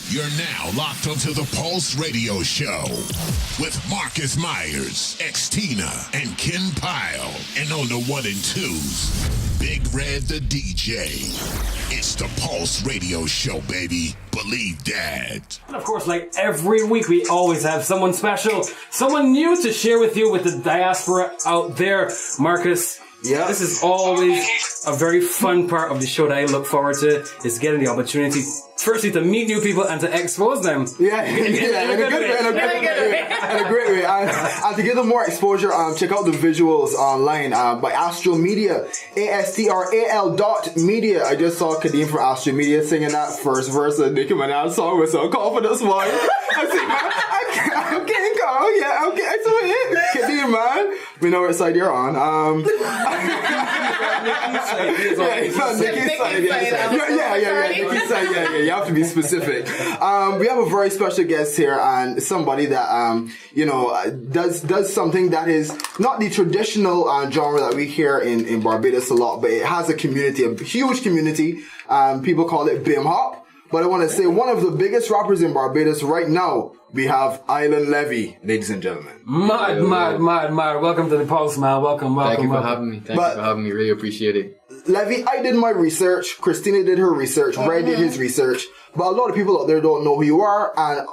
You're now locked onto the Pulse Radio Show with Marcus Myers, X-Tina, and Ken Pyle. And on the 1 and 2s, Big Red the DJ. It's the Pulse Radio Show, baby. Believe that. And of course, like every week, we always have someone special, someone new to share with you with the diaspora out there. Marcus, this is always a very fun part of the show that I look forward to, is getting the opportunity, firstly, to meet new people and to expose them. In a great way. And to give them more exposure, check out the visuals online by Astral Media, ASTRAL.media. I just saw Kadeem from Astral Media singing that first verse of Nicki Minaj song with some confidence, man. I said, man, I can't go. Yeah, okay, I saw it. Kadeem, man. We know what side you're on. Nikki's side. Nikki's side. Yeah. You have to be specific. We have a very special guest here, and somebody that does something that is not the traditional genre that we hear in Barbados a lot, but it has a community, a huge community. People call it Bim Hop. But I want to say one of the biggest rappers in Barbados right now, we have Island Levvy, ladies and gentlemen. Mad. Welcome to the Pulse, man. Welcome. Thank you for having me. Thank you for having me. Really appreciate it. Levvy, I did my research. Christina did her research. Red did his research. But a lot of people out there don't know who you are. And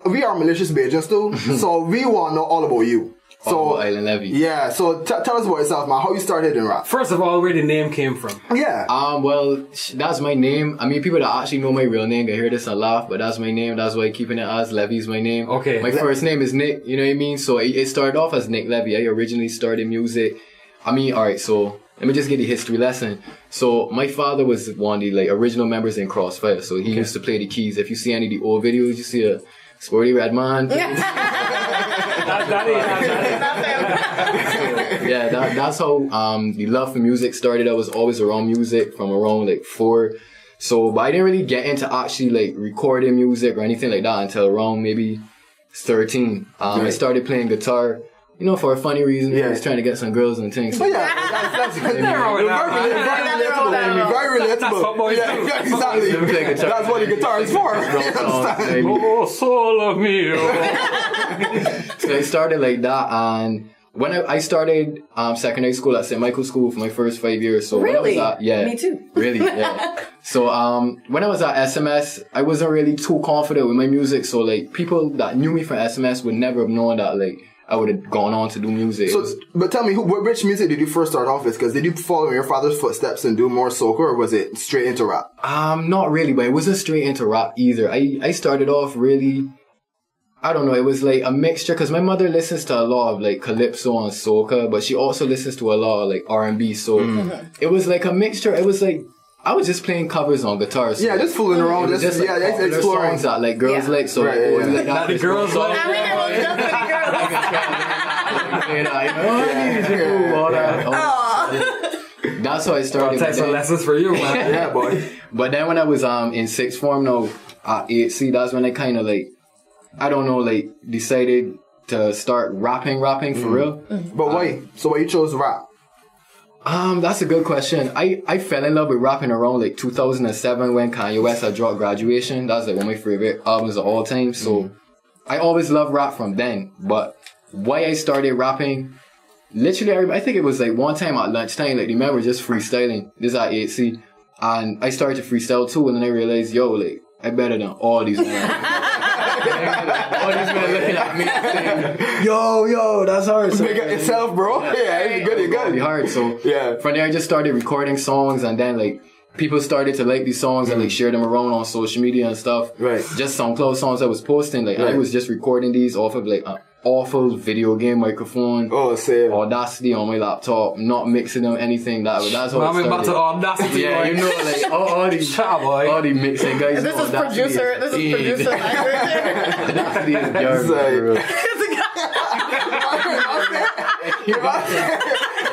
we are malicious Bajans too. So we want to know all about you. So Island Levvy. Yeah, so tell us about yourself, man. How you started in rap? First of all, where the name came from. Yeah. Well, that's my name. I mean, people that actually know my real name, they hear this and laugh, but that's my name. That's why I'm keeping it as Levvy's my name. Okay. My first name is Nick, you know what I mean? So it started off as Nick Levvy. I originally started music. Alright, so let me just give you a history lesson. So my father was one of the original members in Crossfire. So he used to play the keys. If you see any of the old videos, you see a sporty red man. That's how the love for music started. I was always around music from around 4. So, but I didn't really get into actually recording music or anything like that until around maybe 13. I started playing guitar, for a funny reason. I was trying to get some girls and things. But that's very relatable. Yeah, exactly. That's what the guitar is for. Oh, soul of me. So I started like that, and when I started secondary school at St. Michael's School for my first 5 years. So really? When I was at, Me too. Really, yeah. So when I was at SMS, I wasn't really too confident with my music. So people that knew me from SMS would never have known that I would have gone on to do music. So, but tell me, which music did you first start off with? Because did you follow in your father's footsteps and do more soca, or was it straight into rap? Not really, but it wasn't straight into rap either. I started off really, I don't know, it was a mixture, because my mother listens to a lot of calypso and soca, but she also listens to a lot of R&B, so it was a mixture. It was I was just playing covers on guitar. So just fooling around. Just exploring. Songs that girls like, so that the girls like. That's how I started. I'll take some lessons for you, man. Yeah, boy. But then when I was in sixth form now, at 8C, that's when I kind of decided to start rapping for real. But why? So why you chose rap? That's a good question. I fell in love with rapping around 2007 when Kanye West had dropped Graduation. That's one of my favorite albums of all time. So I always loved rap from then. But why I started rapping, literally, I think it was one time at lunchtime, remember just freestyling. This is at 8C. And I started to freestyle too, and then I realized, I'm better than all these men. All these men looking at me saying, yo, that's hard. So, Make it yourself, bro. Yeah, you good. Be hard. So from there I just started recording songs, and then people started to like these songs and share them around on social media and stuff. Right. Just SoundCloud songs I was posting. I was just recording these off of an awful video game microphone. Oh, same. Audacity on my laptop, not mixing them anything. That's how it started. I'm about to Audacity. Yeah, all these all the mixing guys. This is producer language. Audacity is garbage.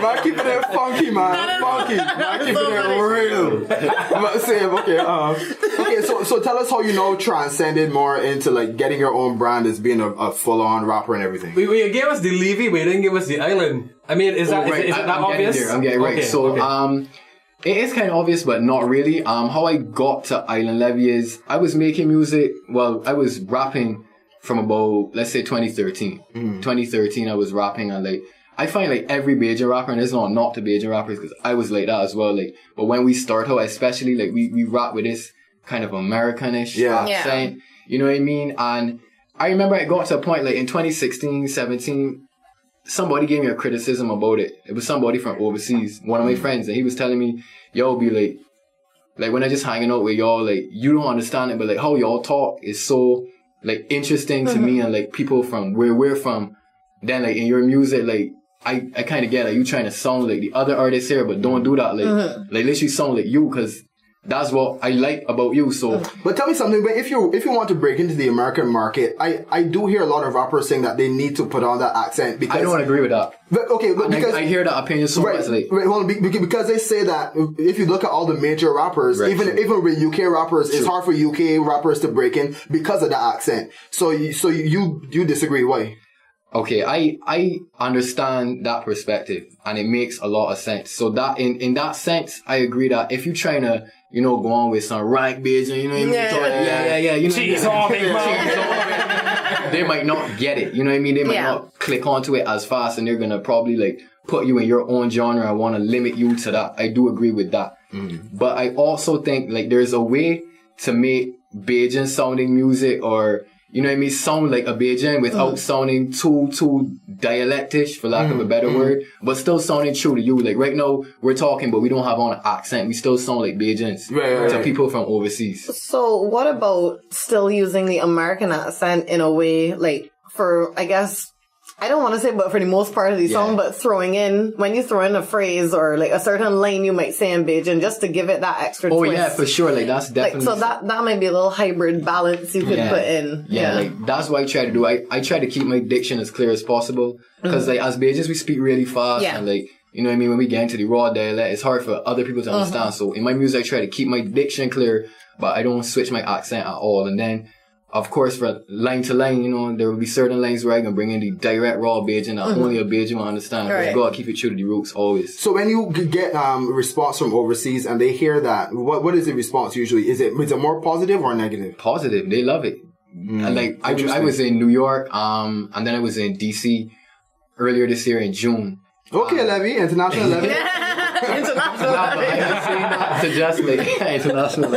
Man, keeping it funky, man. Man, keeping it real. I'm about to say, okay, so tell us how you transcended more into getting your own brand as being a full-on rapper and everything. We gave us the Levvy, we didn't give us the Island. I mean, is that obvious? I'm getting right. So, It is kind of obvious, but not really. How I got to Island Levvy is I was making music. Well, I was rapping from about, let's say 2013. 2013, I was rapping, and like, I find like every Bajan rapper, and it's not to Bajan rappers, because I was like that as well. Like, but when we start out, especially like we rap with this kind of Americanish accent. You know what I mean? And I remember I got to a point like in 2016, 17, somebody gave me a criticism about it. It was somebody from overseas, one of my friends, and he was telling me, yo, be like when I just hanging out with y'all, like, you don't understand it, but like how y'all talk is so like interesting to me, and like people from where we're from, then like in your music, like I kind of get like you trying to sound like the other artists here, but don't do that. Like literally sound like you, because that's what I like about you. So, but tell me something. But if you want to break into the American market, I do hear a lot of rappers saying that they need to put on that accent. Because I don't agree with that. But because I hear that opinion so much. Like, hold on, because they say that if you look at all the major rappers, even with UK rappers, it's hard for UK rappers to break in because of the accent. So you disagree? Why? Okay, I understand that perspective, and it makes a lot of sense. So that in that sense, I agree that if you're trying to, you know, go on with some rank Bajan, you know what I mean? Yeah. You know, Cheese all big they might not get it. You know what I mean? They might not click onto it as fast, and they're gonna probably like put you in your own genre and want to limit you to that. I do agree with that. But I also think like there's a way to make Bajan sounding music, or you know what I mean, sound like a Bajan without sounding too dialectish, for lack of a better word, but still sounding true to you. Like right now, we're talking, but we don't have on an accent. We still sound like Bajans to people from overseas. So what about still using the American accent in a way, like for, I guess, I don't want to say, but for the most part of the song, but when you throw in a phrase or like a certain line you might say in Bajan, just to give it that extra twist. Oh yeah, for sure. Like that's definitely. Like, so that might be a little hybrid balance you could put in. Yeah, like that's what I try to do. I try to keep my diction as clear as possible, because like as Bajans we speak really fast, and like, you know what I mean, when we get into the raw dialect, it's hard for other people to understand. So in my music I try to keep my diction clear, but I don't switch my accent at all. And then of course, for line to line, you know, there will be certain lines where I can bring in the direct raw Bajan that only a Bajan will understand. But I gotta keep it true to the roots always. So when you get response from overseas and they hear that, what is the response usually? Is it more positive or negative? Positive. They love it. And like I was in New York, and then I was in DC earlier this year in June. Okay, Levvy, international Levvy. International Levvy. I say that to just like international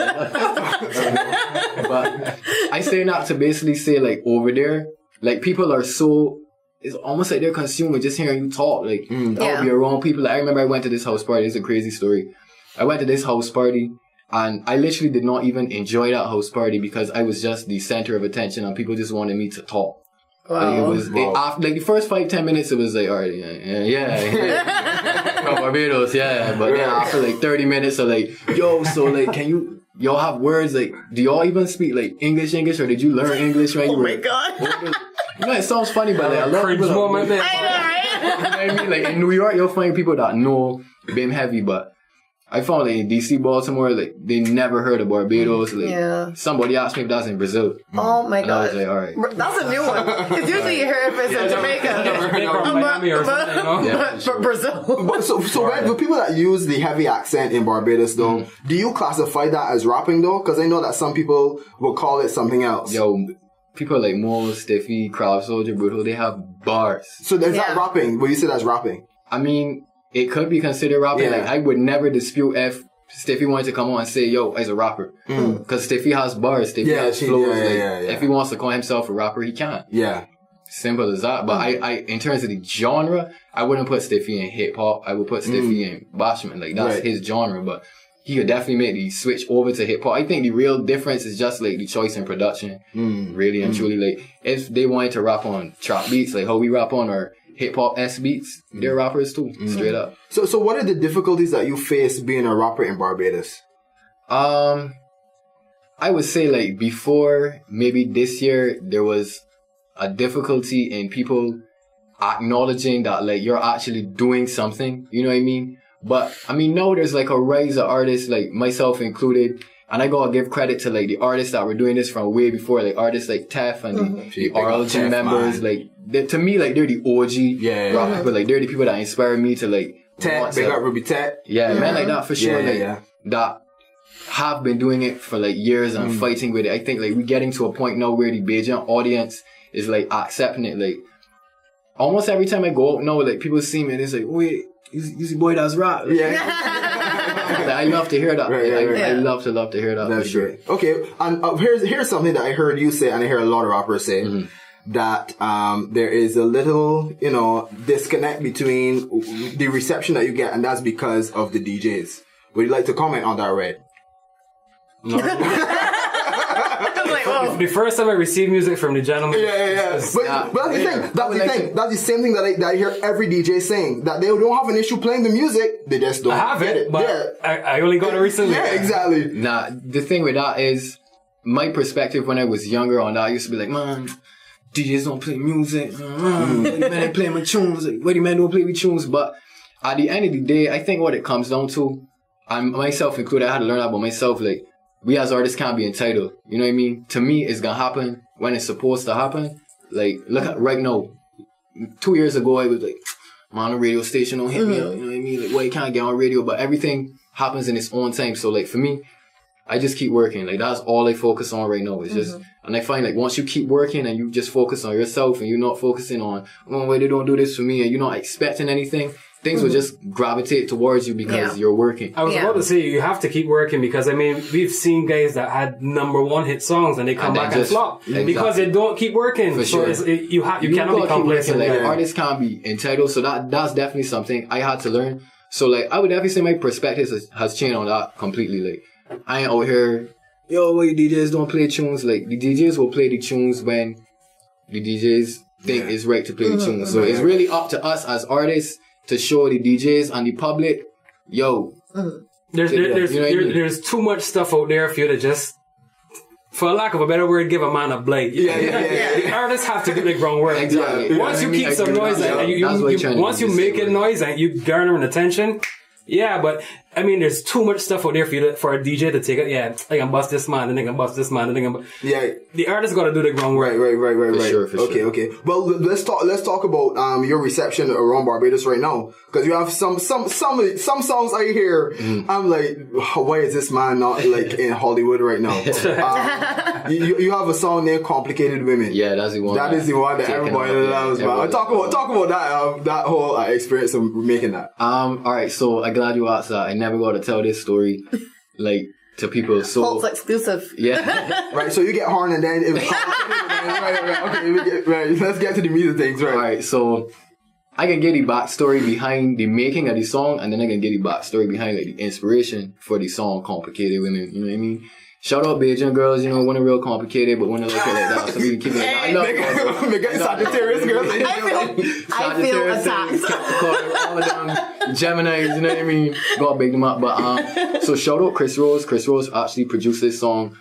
but I say that to basically say like over there, like people are so, it's almost like they're consuming just hearing you talk. Like that would be around people. Like, I remember I went to this house party. It's a crazy story. I went to this house party and I literally did not even enjoy that house party because I was just the center of attention and people just wanted me to talk. Wow. Like after like the first 5-10 minutes, it was like, all right, from Barbados, But then after like 30 minutes, of like, yo, so like, y'all have words, like, do y'all even speak like English, or did you learn English when you were? Oh my God. You know, it sounds funny, but like, a lot of people I know, right? You know what I mean? Like in New York, you'll find people that know BIM heavy, but I found like in DC, Baltimore, like they never heard of Barbados. Like somebody asked me if that's in Brazil. Oh my God. I was like, all right. That's a new one. Because usually you hear if it's in Jamaica. Miami or something, you know? But Brazil. So right, the people that use the heavy accent in Barbados though, do you classify that as rapping though? Because I know that some people will call it something else. Yo, people like Mo, Stiffy, Crowd Soldier, Brutal, they have bars. So is that rapping? Would you say that's rapping? I mean, it could be considered rapping. Like, I would never dispute if Stiffy wanted to come on and say, yo, as a rapper. Because Stiffy has bars, Stiffy has flows. If he wants to call himself a rapper, he can. Yeah. Simple as that. But I in terms of the genre, I wouldn't put Stiffy in hip hop. I would put Stiffy in bashment. Like, that's his genre. But he could definitely make the switch over to hip hop. I think the real difference is just like the choice in production. Really and truly. Like, if they wanted to rap on trap beats, like how we rap on our hip hop S beats, they're rappers too, straight up. So what are the difficulties that you face being a rapper in Barbados? I would say like before maybe this year there was a difficulty in people acknowledging that like you're actually doing something, you know what I mean? But I mean now there's like a rise of artists, like myself included, and I gotta give credit to like the artists that were doing this from way before, like artists like Tef and the RLG members, man. Like to me, like they're the OG rappers, but like they're the people that inspired me to like Tech, big up Ruby Tech. Yeah, man like that for sure. Yeah. That have been doing it for like years and fighting with it. I think like we getting to a point now where the Bajan audience is like accepting it. Like almost every time I go out now, like people see me and it's like, wait, you the boy that's rap. Yeah. Like, I love to hear that. Right. I love to hear that. That's true. Okay, and here's something that I heard you say, and I hear a lot of rappers say. That there is a little, disconnect between the reception that you get, and that's because of the DJs. Would you like to comment on that, Red? No. The first time I received music from the gentleman. Yeah. But that's the thing. That's the same thing that I hear every DJ saying, that they don't have an issue playing the music. They just don't get it. But I only got it recently. Yeah, exactly. Nah, the thing with that is my perspective when I was younger on that. I used to be like, man, DJs don't play music. Why do you man play my tunes? Why do you man don't play with tunes? But at the end of the day, I think what it comes down to, and myself included, I had to learn that about myself. Like, we as artists can't be entitled. You know what I mean? To me, it's gonna happen when it's supposed to happen. Like, look at right now. 2 years ago, I was like, man, the radio station don't hit me up. You know what I mean? Like, well, you can't get on radio, but everything happens in its own time. So, like, for me, I just keep working. Like, that's all I focus on right now. It's just, and I find like once you keep working and you just focus on yourself and you're not focusing on, oh, wait, they don't do this for me, and you're not expecting anything, things will just gravitate towards you because you're working. I was about to say, you have to keep working because, I mean, we've seen guys that had #1 hit songs and they come back and flop because they don't keep working. For sure. So you cannot be complacent. Like, artists can't be entitled. So that's definitely something I had to learn. So like, I would definitely say my perspective has changed on that completely. Like, I ain't out here, yo, why DJs don't play tunes? Like, the DJs will play the tunes when the DJs think it's right to play the tunes. So it's really up to us as artists to show the DJs and the public, yo. There's too much stuff out there for you to just, for lack of a better word, give a man a blade. The artists have to do the groundwork. Exactly. Once you keep some noise and once you make it noise and you garner an attention, but I mean, there's too much stuff out there for a DJ to take it. Yeah, I can bust this man, and I can bust this man, and I can. The artist got to do the groundwork. Right. For sure. Okay. Well, let's talk about your reception around Barbados right now, because you have some songs I hear. I'm like, why is this man not like in Hollywood right now? You have a song named "Complicated Women." Yeah, that's the one. That is the one that everybody loves. Man, talk about that whole experience of making that. All right. So I'm glad you asked that. I never got to tell this story like to people. So Pulse exclusive. Yeah. Right. So you get horn and then it was right. Let's get to the meat of things. Right. All right. So I can get the backstory behind the making of the song, and then I can get the backstory behind like the inspiration for the song "Complicated Women." You know what I mean? Shout out Bajan girls, when they're real complicated, but when they look at it like that, so we can keep it like that. I love Sagittarius girls. I feel attacked. Capricorn, all of them, Geminis, you know what I mean? Gotta big them up. But so shout out Chris Rose. Chris Rose actually produced this song,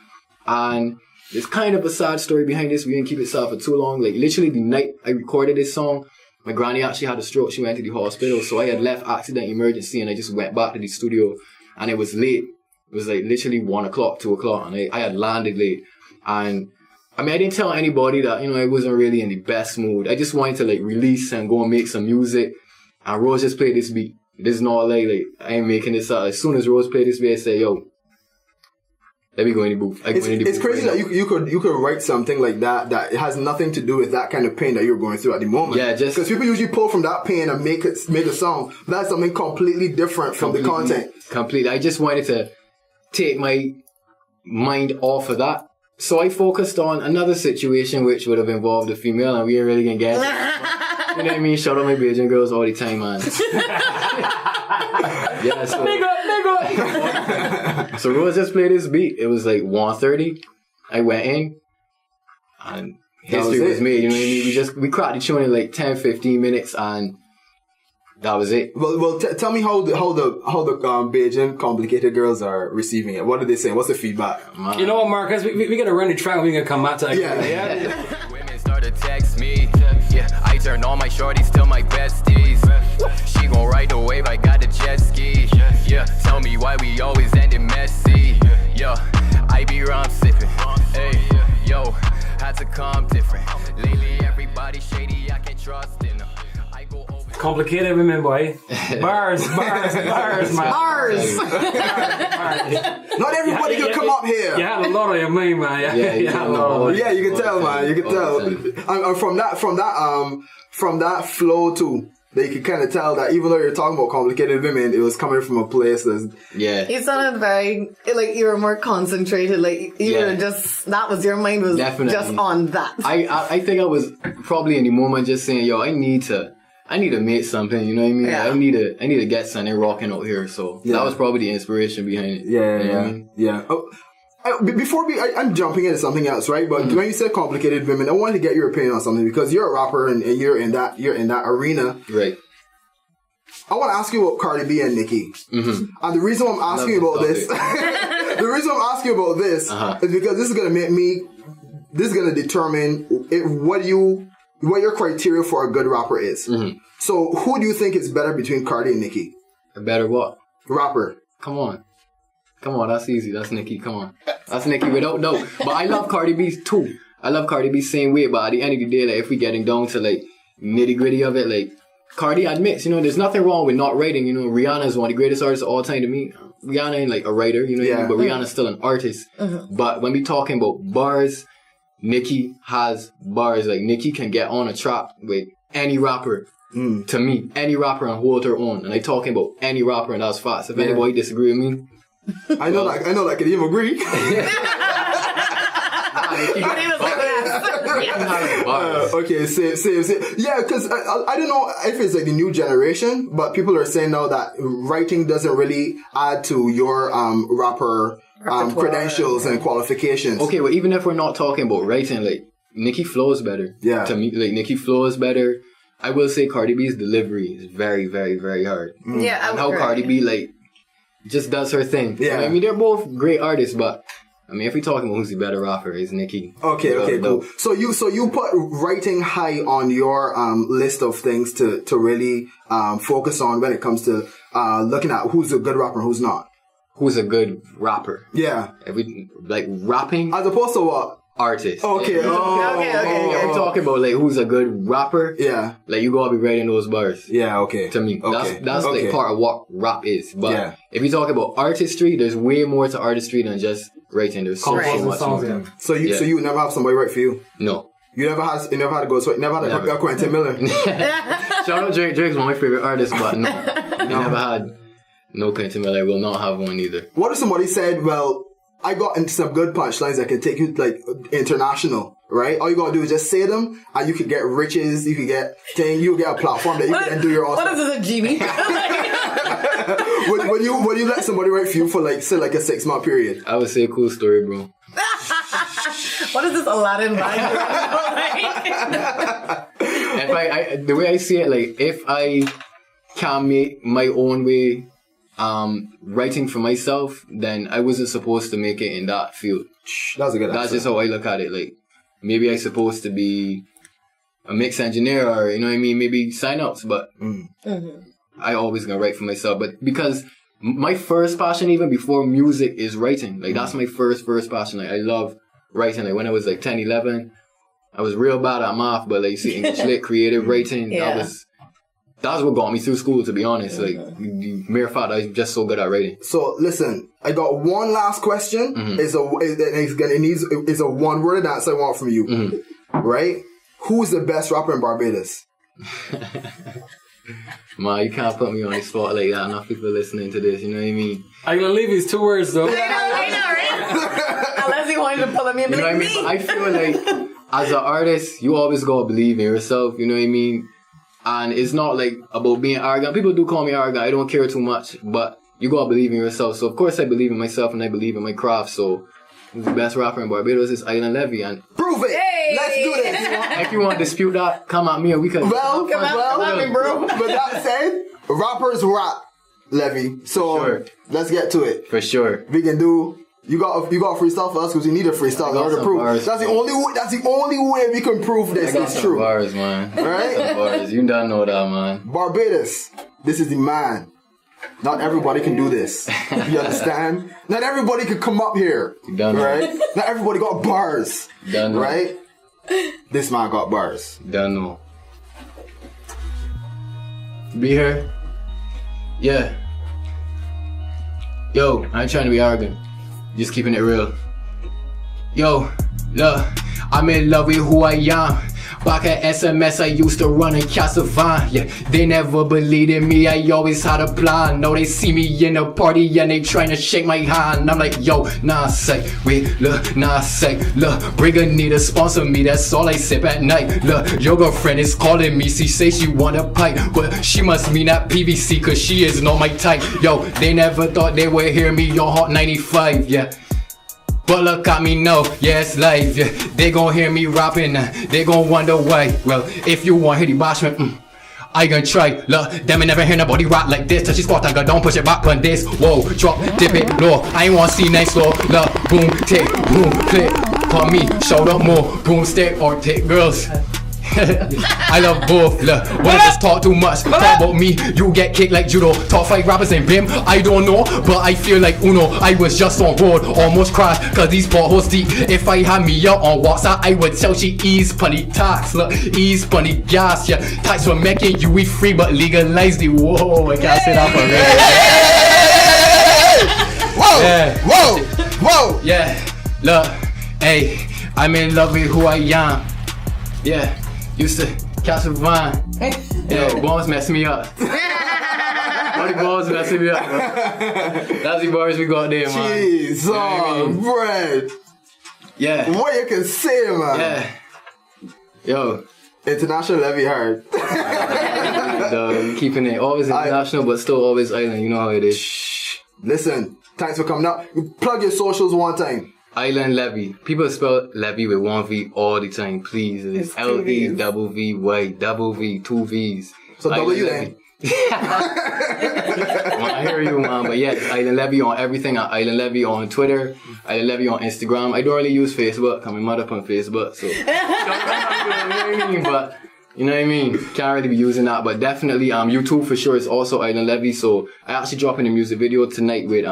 and there's kind of a sad story behind this. We didn't keep it sad for too long. Like literally the night I recorded this song, my granny actually had a stroke. She went to the hospital, so I had left accident emergency, and I just went back to the studio, and it was late. It was like literally 1 o'clock, 2 o'clock, and I had landed late. And I mean, I didn't tell anybody that, I wasn't really in the best mood. I just wanted to like release and go and make some music. And Rose just played this beat. This is not like I ain't making this up. As soon as Rose played this beat, I said, yo, let me go in the booth. It's crazy that you could write something like that has nothing to do with that kind of pain that you're going through at the moment. Yeah, just because people usually pull from that pain and make a song. That's something completely different from the content. Completely. I just wanted to take my mind off of that. So I focused on another situation which would have involved a female, and we ain't really gonna get it. You know what I mean? Shout out my Bajan girls all the time, man. Yeah, so so Rose just played this beat. It was like 1:30. I went in and history was made, you know what I mean? We cracked the tune in like 10-15 minutes, and that was it. Well, tell me how the Bajan complicated girls are receiving it. What are they saying? What's the feedback? Man. You know what, Marcus? We gotta run the track. We gonna come out to Women start to text me. Yeah, I turn all my shorties to my besties. She gon' ride the wave. I got the jet ski. Yeah, tell me why we always ending messy. Yo, I be rum sipping. Hey, yo, had to come different. Lately everybody shady. I can't trust in them. Complicated women, boy. Bars, man. Bars. Not everybody can come up here. You had a lot on your mind, man. Yeah, you can tell, man. You can tell. And from that flow too, that you can kind of tell that even though you're talking about complicated women, it was coming from a place that's... Yeah. You sounded very, like, you were more concentrated, like, you were just, that was, your mind was just on that. I think I was probably in the moment just saying, yo, I need to make something, you know what I mean? Yeah. I need to get something rocking out here, so that was probably the inspiration behind it. Yeah. Oh, I'm jumping into something else, right? But when you said complicated women, I wanted to get your opinion on something because you're a rapper and you're in that arena, right? I want to ask you about Cardi B and Nicki, and the reason I'm asking you about this, is because this is gonna determine what your criteria for a good rapper is. So, who do you think is better between Cardi and Nicki? A better what? Rapper. Come on, that's easy. That's Nicki. Come on, that's Nicki without doubt. But I love Cardi B too. I love Cardi B same way. But at the end of the day, like if we getting down to like nitty gritty of it, like Cardi admits, there's nothing wrong with not writing. Rihanna is one of the greatest artists of all time to me. Rihanna ain't like a writer, but Rihanna's still an artist. But when we talking about bars, Nicki has bars. Like Nicki can get on a track with any rapper. To me, any rapper and hold her own. And I talking about any rapper, and that's fast. If anybody disagree with me, I know that can even agree. Okay, same. Yeah, because I don't know if it's like the new generation, but people are saying now that writing doesn't really add to your rapper credentials and qualifications. Okay, well, even if we're not talking about writing, like Nicki flows better. Yeah, to me, like Nicki flows better. I will say Cardi B's delivery is very, very, very hard. Yeah, and how Cardi B like just does her thing. Yeah, I mean they're both great artists, but I mean if we're talking about who's the better rapper, it's Nicki. Okay, cool. So you put writing high on your list of things to really focus on when it comes to looking at who's a good rapper and who's not. Who's a good rapper? Yeah, if we like rapping as opposed to what? Artist. Okay. Okay. I'm talking about like who's a good rapper. Yeah. Like you gotta be writing those bars. Yeah. Okay. To me, that's like part of what rap is. But if you talk about artistry, there's way more to artistry than just writing. There's so much more. So you never have somebody write for you? No. You never had to go. So never had to hook up Quentin Miller. Shout out Drake. Drake's one of my favorite artists, but no, never had no Quentin Miller. I will not have one either. What if somebody said, well, I got into some good punchlines that can take you like international, right? All you gotta do is just say them, and you can get riches. You can get you'll get a platform that you can do your own. What is this, a genie? When you let somebody write for you for like say like a 6-month period, I would say a cool story, bro. What is this Aladdin vibe? If the way I see it, like if I can make my own way. Writing for myself, then I wasn't supposed to make it in that field. That's a good answer. That's just how I look at it. Like, maybe I supposed to be a mix engineer or, you know what I mean, maybe sign-ups, but I always gonna write for myself. But because my first passion, even before music, is writing. Like, that's my first passion. Like, I love writing. Like, when I was like 10, 11, I was real bad at math, but like, you see, English lit, creative writing, that's what got me through school, to be honest. Like, the mere fact I'm just so good at writing. So, listen, I got one last question. It's a one-word answer I want from you. Right? Who's the best rapper in Barbados? Man, you can't put me on the spot like that. Enough people listening to this, you know what I mean? I'm gonna leave these 2 words, though. I know, right? Unless you wanted to pull me and be like, me. I feel like, as an artist, you always gotta believe in yourself, you know what I mean? And it's not like about being arrogant. People do call me arrogant. I don't care too much, but you gotta believe in yourself. So of course I believe in myself and I believe in my craft. So the best rapper in Barbados is Levvy, and prove it. Hey! Let's do this. If you want to dispute that, come at me and we can. Come at me, bro. But that said, rappers rap, Levvy. So let's get to it. For sure. We can do. You got freestyle for us because we need a freestyle in order to prove. Bars, that's the only way we can prove this is true. Bars, man. Right? Some bars. You don't know that, man. Barbados. This is the man. Not everybody can do this. You understand? Not everybody can come up here. Right? Not everybody got bars. Right? This man got bars. Don't know. Be here. Yeah. Yo, I ain't trying to be arrogant. Just keeping it real. Yo, look, I'm in love with who I am. Back at SMS, I used to run in Casavant. Yeah, they never believed in me, I always had a plan. Now they see me in a party and they trying to shake my hand. I'm like, yo, nah, say, wait, look, nah, say, look, Brigga need to sponsor me, that's all I sip at night. Look, your girlfriend is calling me, she say she want a pipe, but she must mean that PVC, cause she is not my type. Yo, they never thought they would hear me on Hot 95, yeah. But look at me now, yeah, it's live, yeah. They gon' hear me rapping, they gon' wonder why. Well, if you want Hitty Bashman, I gon' try. Look, them I never hear nobody rap like this. Touch your spot, I go down, push it back on this. Whoa, drop, dip it low. I ain't wanna see nice slow. Look, boom, tick, boom, click. For me, shout up more, boomstick or tick girls. I love both. Look, when I just talk too much, talk about me, you get kicked like judo. Top 5 rappers in BIM, I don't know, but I feel like Uno. I was just on road, almost crashed, cause these potholes deep. If I had me out on WhatsApp, I would tell she ease punny tax. Look, ease punny gas, yeah. Tax for making you eat free, but legalize the whoa. I can't say that for real. Whoa! Yeah, look, hey, I'm in love with who I am. Yeah. Used to catch a vine. Yeah, bombs mess me up. All the bombs messing me up, bro. That's the bars we got there, man. Jeez, bread. Yeah. What you can say, man. Yeah. Yo. International Levvy hard. Keeping it always international, but still always island. You know how it is. Shh. Listen, thanks for coming up. Plug your socials one time. Island Levvy. People spell Levvy with 1 V all the time. Please. It's L-E, double V, Y, double V, 2 V's. So W then. I hear you, man. But yeah, Island Levvy on everything. Island Levvy on Twitter. Island Levvy on Instagram. I don't really use Facebook. I'm mad up on Facebook, so. You know what I mean? But you know what I mean? Can't really be using that. But definitely, YouTube for sure is also Island Levvy. So I actually dropping a music video tonight with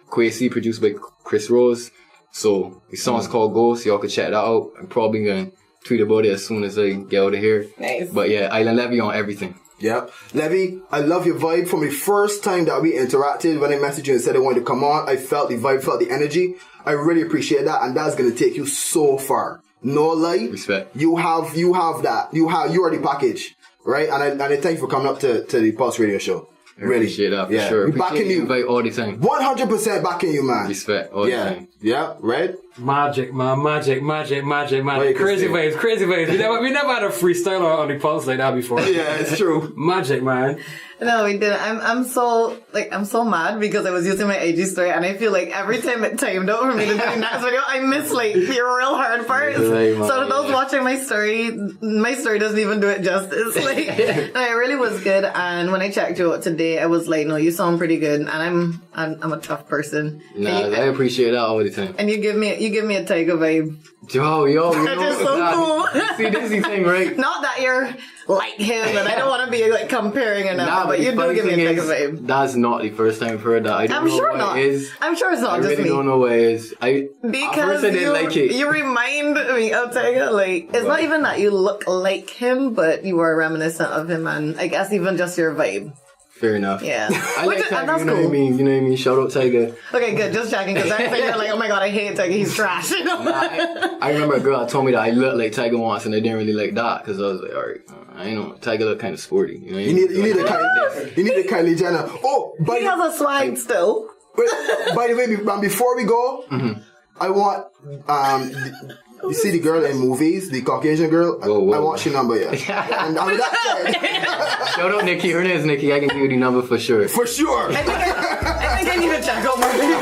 Kwesi, produced by Chris Rose. So the song's called Ghost. Y'all can check that out. I'm probably gonna tweet about it as soon as I get out of here. Nice. But yeah, Island Levvy on everything. Yep. Levvy, I love your vibe. From the first time that we interacted, when I messaged you and said I wanted to come on, I felt the vibe, felt the energy. I really appreciate that, and that's gonna take you so far. No lie. Respect. You have that. You are the package, right? And I thank you for coming up to the Pulse Radio Show. I appreciate that for sure. Backing you all the time. 100% backing you, man. Respect all the time. Yeah, Red? Magic, man. Magic. Crazy vibes. We never had a freestyler on the Pulse like that before. Yeah, it's true. Magic, man. No, we didn't. I'm so mad because I was using my IG story and I feel like every time it timed out for me to do the next video, I miss like the real hard parts. So to those watching my story doesn't even do it justice. Like, no, it really was good. And when I checked you out today, I was like, no, you sound pretty good. And I'm a tough person. Nah, I appreciate that all the time. And you give me a tiger vibe. Yo, you That's just so cool. See, this is the thing, right? Not that you're like him, and I don't want to be like comparing and nothing, but you do give me a tiger vibe. That's not the first time I've heard that. I don't know sure what not. it is. I'm sure it's not just me. I really don't know what it is. Because I didn't like it. You remind me of Tiger. Like, it's not even that you look like him, but you are reminiscent of him, and I guess even just your vibe. Fair enough. Yeah. I like Tiger, you know what I mean? You know what I mean? Shout out Tiger. Okay, good. Just checking, because I think you're like, oh my god, I hate Tiger. He's trash. You know? I remember a girl told me that I looked like Tiger once, and I didn't really like that, because I was like, alright, I know Tiger look kind of sporty. You know what I mean? You need a Kylie Jenner. Oh, but he has a swag still. By the way, before we go, I want you see the girl in movies, the Caucasian girl? Whoa. I want your number, yeah. And with that said, shout out Nikki. Her name is Nikki. I can give you the number for sure. For sure. I think I need to check out my video.